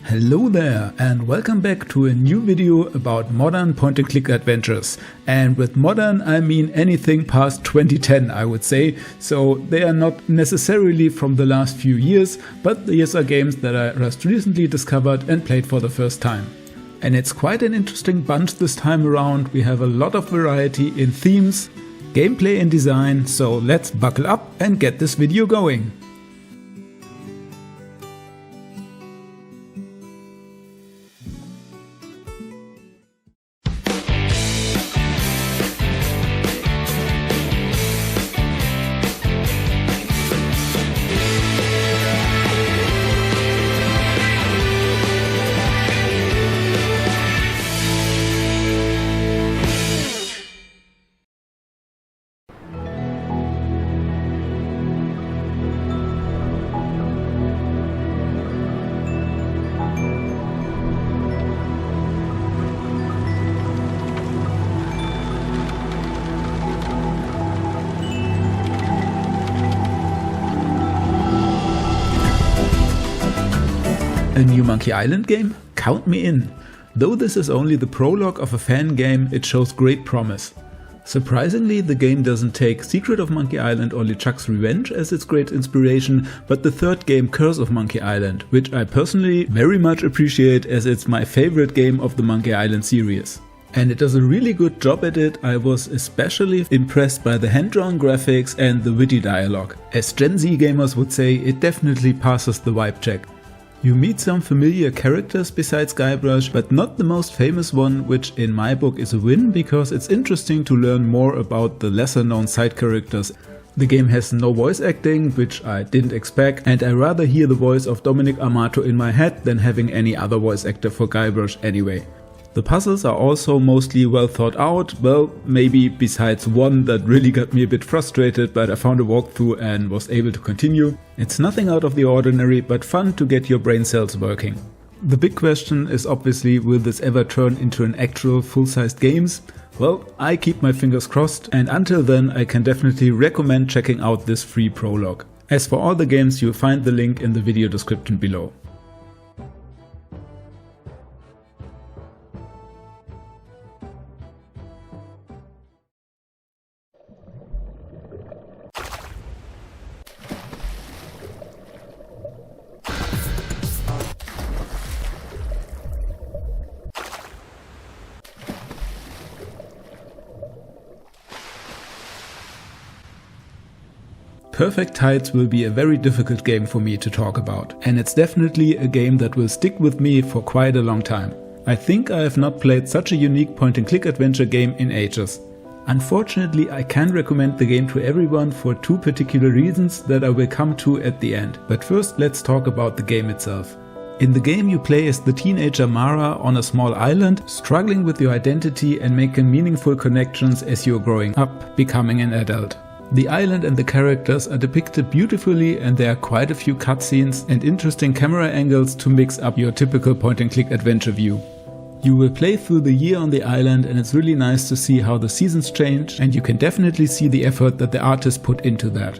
Hello there and welcome back to a new video about modern point-and-click adventures. And with modern I mean anything past 2010 I would say, so they are not necessarily from the last few years, but these are games that I just recently discovered and played for the first time. And it's quite an interesting bunch this time around. We have a lot of variety in themes, gameplay and design, so let's buckle up and get this video going. A new Monkey Island game? Count me in! Though this is only the prologue of a fan game, it shows great promise. Surprisingly, the game doesn't take Secret of Monkey Island or LeChuck's Revenge as its great inspiration, but the third game, Curse of Monkey Island, which I personally very much appreciate as it's my favorite game of the Monkey Island series. And it does a really good job at it. I was especially impressed by the hand-drawn graphics and the witty dialogue. As Gen Z gamers would say, it definitely passes the vibe check. You meet some familiar characters besides Guybrush, but not the most famous one, which in my book is a win because it's interesting to learn more about the lesser known side characters. The game has no voice acting, which I didn't expect, and I rather hear the voice of Dominic Amato in my head than having any other voice actor for Guybrush anyway. The puzzles are also mostly well thought out, well, maybe besides one that really got me a bit frustrated, but I found a walkthrough and was able to continue. It's nothing out of the ordinary, but fun to get your brain cells working. The big question is obviously, will this ever turn into an actual full-sized games? Well, I keep my fingers crossed, and until then I can definitely recommend checking out this free prologue. As for all the games, you'll find the link in the video description below. Perfect Tides will be a very difficult game for me to talk about, and it's definitely a game that will stick with me for quite a long time. I think I have not played such a unique point-and-click adventure game in ages. Unfortunately, I can't recommend the game to everyone for two particular reasons that I will come to at the end. But first, let's talk about the game itself. In the game you play as the teenager Mara on a small island, struggling with your identity and making meaningful connections as you're growing up, becoming an adult. The island and the characters are depicted beautifully, and there are quite a few cutscenes and interesting camera angles to mix up your typical point-and-click adventure view. You will play through the year on the island, and it's really nice to see how the seasons change, and you can definitely see the effort that the artist put into that.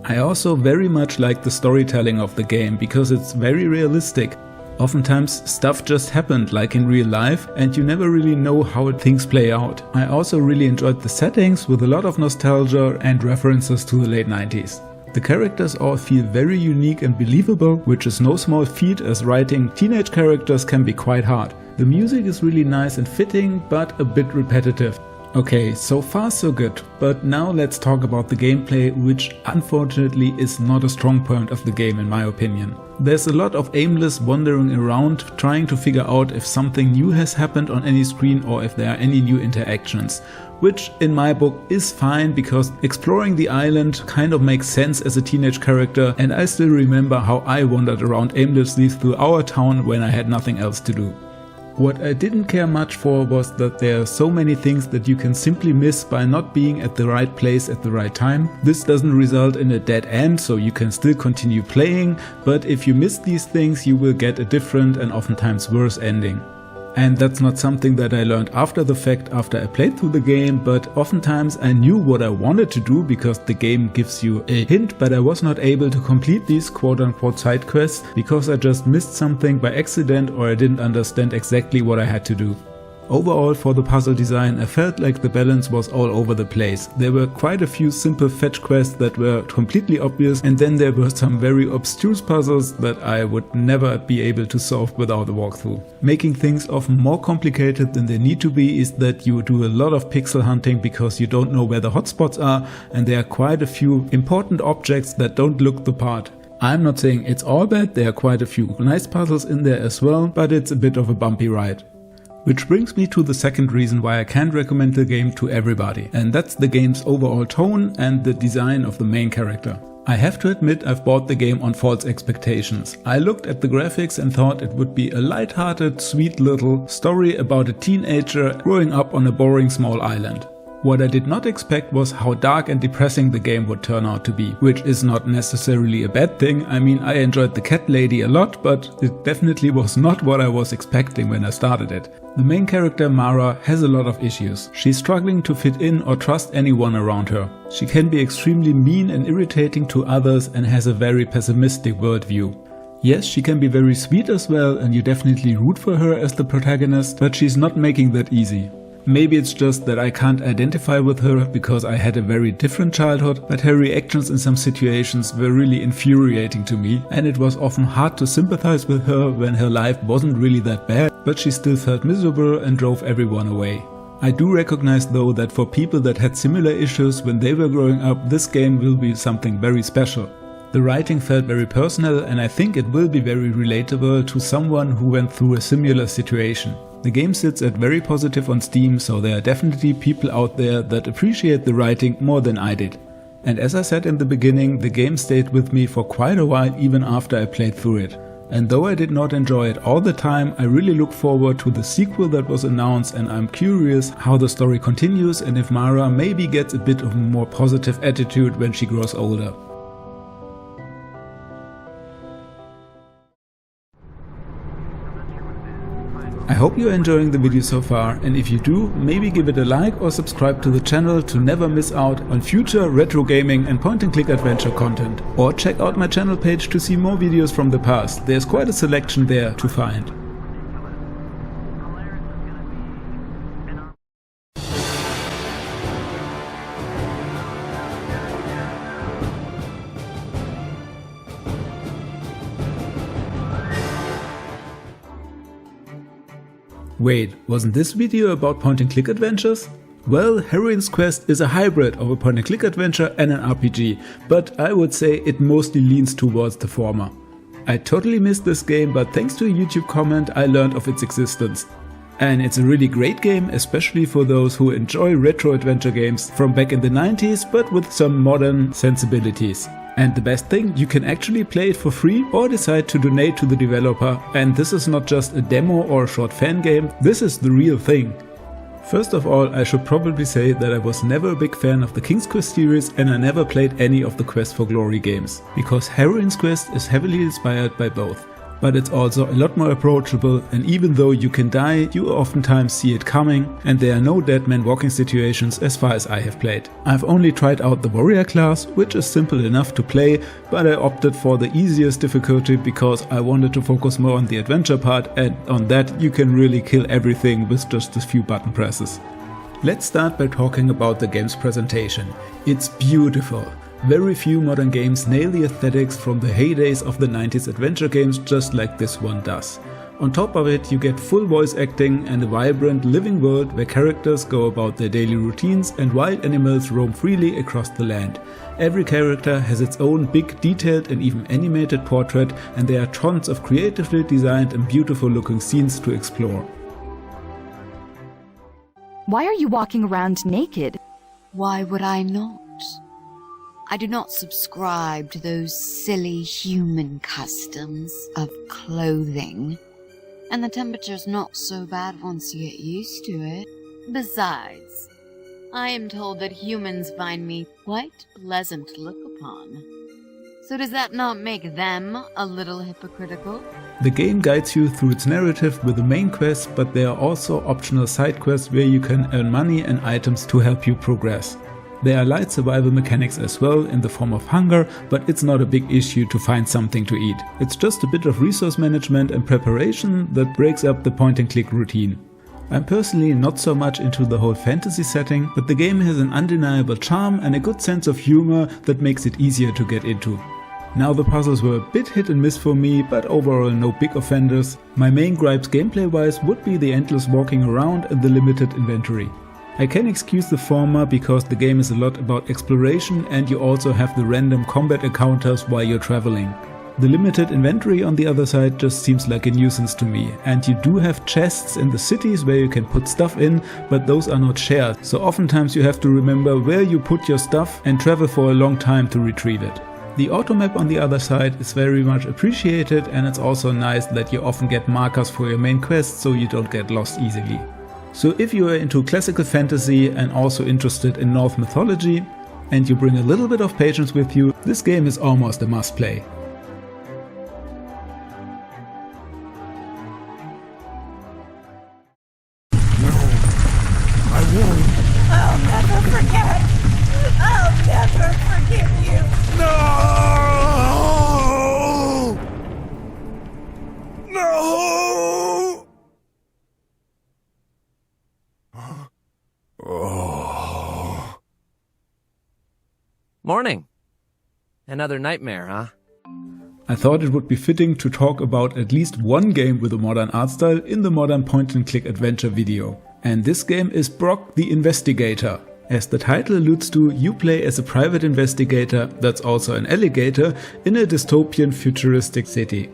I also very much like the storytelling of the game because it's very realistic. Oftentimes stuff just happened like in real life and you never really know how things play out. I also really enjoyed the settings with a lot of nostalgia and references to the late 90s. The characters all feel very unique and believable, which is no small feat as writing teenage characters can be quite hard. The music is really nice and fitting, but a bit repetitive. Okay, so far so good, but now let's talk about the gameplay, which unfortunately is not a strong point of the game in my opinion. There's a lot of aimless wandering around, trying to figure out if something new has happened on any screen or if there are any new interactions, which in my book is fine because exploring the island kind of makes sense as a teenage character, and I still remember how I wandered around aimlessly through our town when I had nothing else to do. What I didn't care much for was that there are so many things that you can simply miss by not being at the right place at the right time. This doesn't result in a dead end, so you can still continue playing, but if you miss these things you will get a different and oftentimes worse ending. And that's not something that I learned after the fact after I played through the game, but oftentimes I knew what I wanted to do because the game gives you a hint, but I was not able to complete these quote-unquote side quests because I just missed something by accident or I didn't understand exactly what I had to do. Overall, for the puzzle design, I felt like the balance was all over the place. There were quite a few simple fetch quests that were completely obvious, and then there were some very obscure puzzles that I would never be able to solve without a walkthrough. Making things often more complicated than they need to be is that you do a lot of pixel hunting because you don't know where the hotspots are, and there are quite a few important objects that don't look the part. I'm not saying it's all bad, there are quite a few nice puzzles in there as well, but it's a bit of a bumpy ride. Which brings me to the second reason why I can't recommend the game to everybody, and that's the game's overall tone and the design of the main character. I have to admit I've bought the game on false expectations. I looked at the graphics and thought it would be a light-hearted, sweet little story about a teenager growing up on a boring small island. What I did not expect was how dark and depressing the game would turn out to be, which is not necessarily a bad thing. I mean, I enjoyed the cat lady a lot, but it definitely was not what I was expecting when I started it. The main character, Mara, has a lot of issues. She's struggling to fit in or trust anyone around her. She can be extremely mean and irritating to others and has a very pessimistic worldview. Yes, she can be very sweet as well, and you definitely root for her as the protagonist, but she's not making that easy. Maybe it's just that I can't identify with her because I had a very different childhood, but her reactions in some situations were really infuriating to me, and it was often hard to sympathize with her when her life wasn't really that bad, but she still felt miserable and drove everyone away. I do recognize though that for people that had similar issues when they were growing up, this game will be something very special. The writing felt very personal, and I think it will be very relatable to someone who went through a similar situation. The game sits at very positive on Steam, so there are definitely people out there that appreciate the writing more than I did. And as I said in the beginning, the game stayed with me for quite a while even after I played through it. And though I did not enjoy it all the time, I really look forward to the sequel that was announced, and I'm curious how the story continues and if Mara maybe gets a bit of a more positive attitude when she grows older. I hope you're enjoying the video so far, and if you do, maybe give it a like or subscribe to the channel to never miss out on future retro gaming and point-and-click adventure content. Or check out my channel page to see more videos from the past, there's quite a selection there to find. Wait, wasn't this video about point-and-click adventures? Well, Heroine's Quest is a hybrid of a point-and-click adventure and an RPG, but I would say it mostly leans towards the former. I totally missed this game, but thanks to a YouTube comment I learned of its existence. And it's a really great game, especially for those who enjoy retro adventure games from back in the 90s, but with some modern sensibilities. And the best thing, you can actually play it for free or decide to donate to the developer, and this is not just a demo or a short fan game, this is the real thing. First of all, I should probably say that I was never a big fan of the King's Quest series, and I never played any of the Quest for Glory games, because Heroine's Quest is heavily inspired by both. But it's also a lot more approachable, and even though you can die, you oftentimes see it coming, and there are no dead man walking situations as far as I have played. I've only tried out the warrior class, which is simple enough to play, but I opted for the easiest difficulty because I wanted to focus more on the adventure part, and on that you can really kill everything with just a few button presses. Let's start by talking about the game's presentation. It's beautiful. Very few modern games nail the aesthetics from the heydays of the 90s adventure games just like this one does. On top of it, you get full voice acting and a vibrant, living world where characters go about their daily routines and wild animals roam freely across the land. Every character has its own big, detailed and even animated portrait, and there are tons of creatively designed and beautiful looking scenes to explore. Why are you walking around naked? Why would I not? I do not subscribe to those silly human customs of clothing. And the temperature's not so bad once you get used to it. Besides, I am told that humans find me quite pleasant to look upon. So does that not make them a little hypocritical? The game guides you through its narrative with the main quest, but there are also optional side quests where you can earn money and items to help you progress. There are light survival mechanics as well in the form of hunger, but it's not a big issue to find something to eat. It's just a bit of resource management and preparation that breaks up the point-and-click routine. I'm personally not so much into the whole fantasy setting, but the game has an undeniable charm and a good sense of humor that makes it easier to get into. Now the puzzles were a bit hit and miss for me, but overall no big offenders. My main gripes gameplay wise would be the endless walking around and the limited inventory. I can excuse the former because the game is a lot about exploration and you also have the random combat encounters while you're traveling. The limited inventory on the other side just seems like a nuisance to me, and you do have chests in the cities where you can put stuff in, but those are not shared, so oftentimes you have to remember where you put your stuff and travel for a long time to retrieve it. The automap on the other side is very much appreciated, and it's also nice that you often get markers for your main quest so you don't get lost easily. So if you are into classical fantasy and also interested in Norse mythology, and you bring a little bit of patience with you, this game is almost a must play. I'll never forget! I'll never forgive you! No! No! Oh. Morning. Another nightmare, huh? I thought it would be fitting to talk about at least one game with a modern art style in the modern point-and-click adventure video. And this game is BROK the Investigator. As the title alludes to, you play as a private investigator that's also an alligator in a dystopian futuristic city.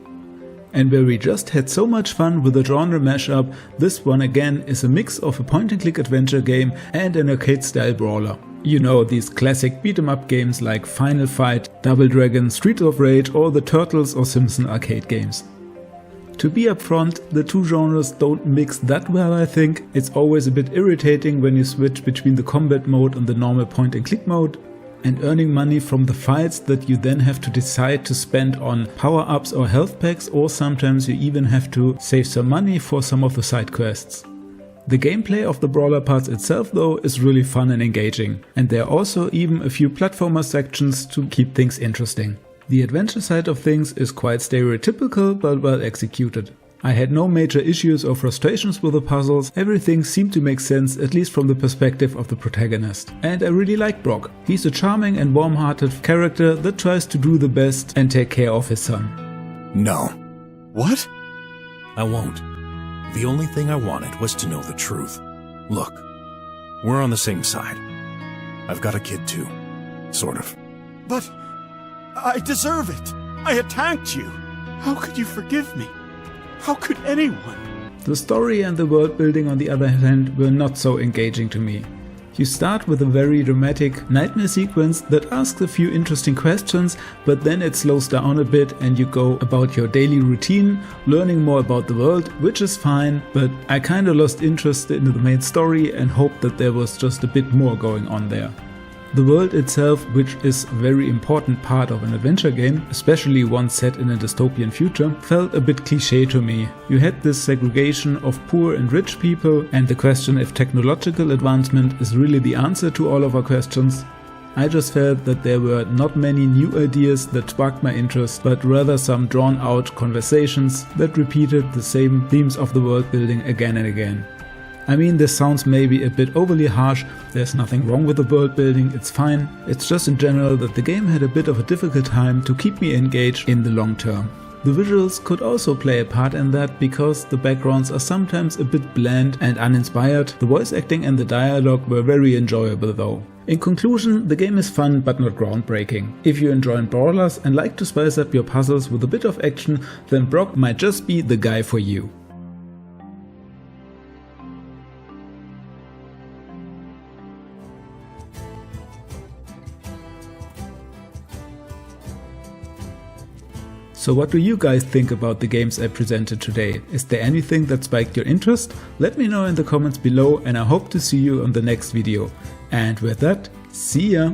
And where we just had so much fun with the genre mashup, this one again is a mix of a point-and-click adventure game and an arcade-style brawler. You know, these classic beat-em-up games like Final Fight, Double Dragon, Streets of Rage or the Turtles or Simpson arcade games. To be upfront, the two genres don't mix that well, I think. It's always a bit irritating when you switch between the combat mode and the normal point-and-click mode, and earning money from the fights that you then have to decide to spend on power-ups or health packs, or sometimes you even have to save some money for some of the side quests. The gameplay of the brawler parts itself though is really fun and engaging, and there are also even a few platformer sections to keep things interesting. The adventure side of things is quite stereotypical but well executed. I had no major issues or frustrations with the puzzles, everything seemed to make sense at least from the perspective of the protagonist. And I really like BROK. He's a charming and warm-hearted character that tries to do the best and take care of his son. No. What? I won't. The only thing I wanted was to know the truth. Look, we're on the same side. I've got a kid too. Sort of. But I deserve it. I attacked you. How could you forgive me? How could anyone? The story and the world building on the other hand were not so engaging to me. You start with a very dramatic nightmare sequence that asks a few interesting questions, but then it slows down a bit and you go about your daily routine, learning more about the world, which is fine, but I kinda lost interest in the main story and hoped that there was just a bit more going on there. The world itself, which is a very important part of an adventure game, especially one set in a dystopian future, felt a bit cliché to me. You had this segregation of poor and rich people, and the question if technological advancement is really the answer to all of our questions. I just felt that there were not many new ideas that sparked my interest, but rather some drawn out conversations that repeated the same themes of the world building again and again. I mean, this sounds maybe a bit overly harsh, there's nothing wrong with the world building, it's fine. It's just in general that the game had a bit of a difficult time to keep me engaged in the long term. The visuals could also play a part in that because the backgrounds are sometimes a bit bland and uninspired. The voice acting and the dialogue were very enjoyable though. In conclusion, the game is fun but not groundbreaking. If you enjoy brawlers and like to spice up your puzzles with a bit of action, then BROK might just be the guy for you. So what do you guys think about the games I presented today? Is there anything that spiked your interest? Let me know in the comments below and I hope to see you on the next video. And with that, see ya!